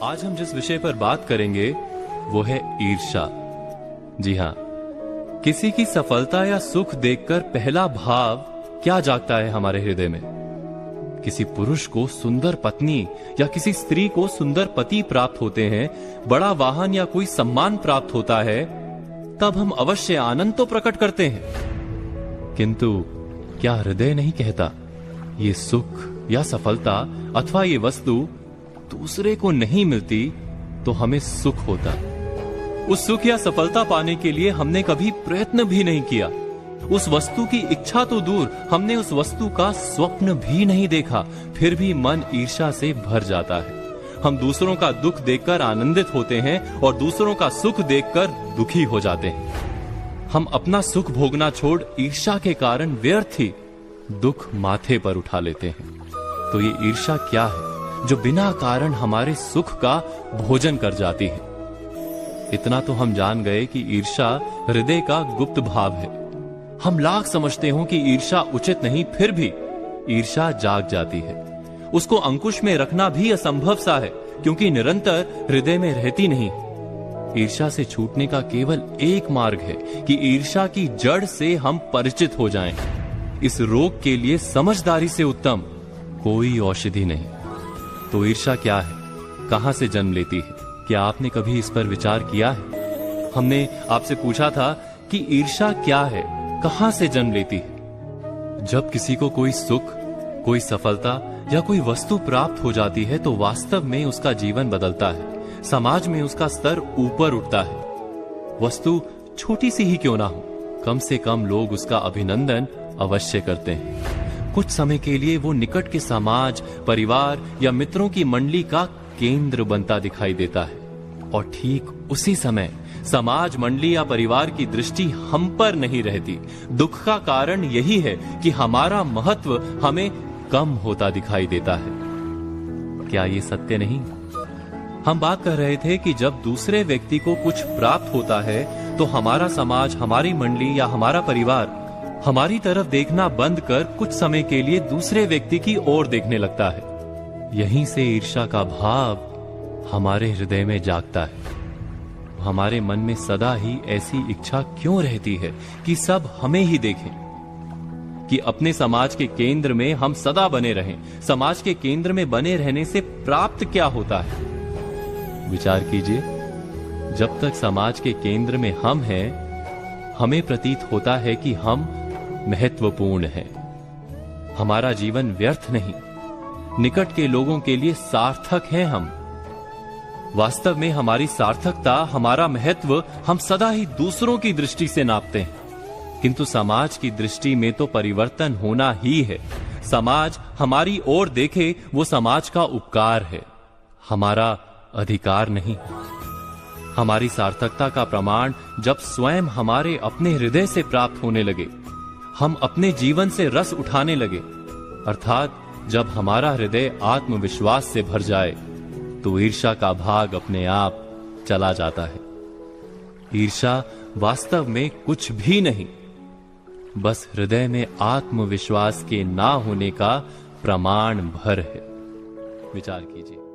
आज हम जिस विषय पर बात करेंगे वो है ईर्ष्या। जी हाँ, किसी की सफलता या सुख देखकर पहला भाव क्या जागता है हमारे हृदय में? किसी पुरुष को सुंदर पत्नी या किसी स्त्री को सुंदर पति प्राप्त होते हैं, बड़ा वाहन या कोई सम्मान प्राप्त होता है, तब हम अवश्य आनंद तो प्रकट करते हैं। किंतु क्या हृदय नहीं कहता, ये सुख या सफलता अथवा ये वस्तु दूसरे को नहीं मिलती तो हमें सुख होता। उस सुख या सफलता पाने के लिए हमने कभी प्रयत्न भी नहीं किया। उस वस्तु की इच्छा तो दूर, हमने उस वस्तु का स्वप्न भी नहीं देखा, फिर भी मन ईर्ष्या से भर जाता है। हम दूसरों का दुख देखकर आनंदित होते हैं और दूसरों का सुख देखकर दुखी हो जाते हैं। हम अपना सुख भोगना छोड़ ईर्ष्या के कारण व्यर्थ ही दुख माथे पर उठा लेते हैं। तो ये ईर्ष्या क्या है जो बिना कारण हमारे सुख का भोजन कर जाती है? इतना तो हम जान गए कि ईर्ष्या हृदय का गुप्त भाव है। हम लाख समझते हो कि ईर्ष्या उचित नहीं, फिर भी ईर्ष्या जाग जाती है। उसको अंकुश में रखना भी असंभव सा है, क्योंकि निरंतर हृदय में रहती नहीं। ईर्ष्या से छूटने का केवल एक मार्ग है कि ईर्ष्या की जड़ से हम परिचित हो जाएं। इस रोग के लिए समझदारी से उत्तम कोई औषधि नहीं। तो ईर्ष्या क्या है, कहां से जन्म लेती है? क्या आपने कभी इस पर विचार किया है? हमने आपसे पूछा था कि ईर्ष्या क्या है, कहां से जन्म लेती है? जब किसी को कोई सुख, कोई सफलता या कोई वस्तु प्राप्त हो जाती है तो वास्तव में उसका जीवन बदलता है, समाज में उसका स्तर ऊपर उठता है। वस्तु छोटी सी ही क्यों ना हो, कम से कम लोग उसका अभिनंदन अवश्य करते हैं। कुछ समय के लिए वो निकट के समाज, परिवार या मित्रों की मंडली का केंद्र बनता दिखाई देता है, और ठीक उसी समय समाज, मंडली या परिवार की दृष्टि हम पर नहीं रहती। दुख का कारण यही है कि हमारा महत्व हमें कम होता दिखाई देता है। क्या ये सत्य नहीं? हम बात कर रहे थे कि जब दूसरे व्यक्ति को कुछ प्राप्त होता है तो हमारा समाज, हमारी मंडली या हमारा परिवार हमारी तरफ देखना बंद कर कुछ समय के लिए दूसरे व्यक्ति की ओर देखने लगता है। यहीं से ईर्ष्या का भाव हमारे हृदय में जागता है। हमारे मन में सदा ही ऐसी इच्छा क्यों रहती है कि सब हमें ही देखें, कि अपने समाज के केंद्र में हम सदा बने रहें। समाज के केंद्र में बने रहने से प्राप्त क्या होता है? विचार कीजिए, जब तक समाज के केंद्र में हम हैं, हमें प्रतीत होता है कि हम महत्वपूर्ण है। हमारा जीवन व्यर्थ नहीं, निकट के लोगों के लिए सार्थक हैं हम। वास्तव में हमारी सार्थकता, हमारा महत्व हम सदा ही दूसरों की दृष्टि से नापते हैं, किंतु समाज की दृष्टि में तो परिवर्तन होना ही है। समाज हमारी ओर देखे वो समाज का उपकार है, हमारा अधिकार नहीं। हमारी सार्थकता का प्रमाण जब स्वयं हमारे अपने हृदय से प्राप्त होने लगे, हम अपने जीवन से रस उठाने लगे, अर्थात जब हमारा हृदय आत्मविश्वास से भर जाए, तो ईर्ष्या का भाग अपने आप चला जाता है। ईर्ष्या वास्तव में कुछ भी नहीं, बस हृदय में आत्मविश्वास के ना होने का प्रमाण भर है। विचार कीजिए।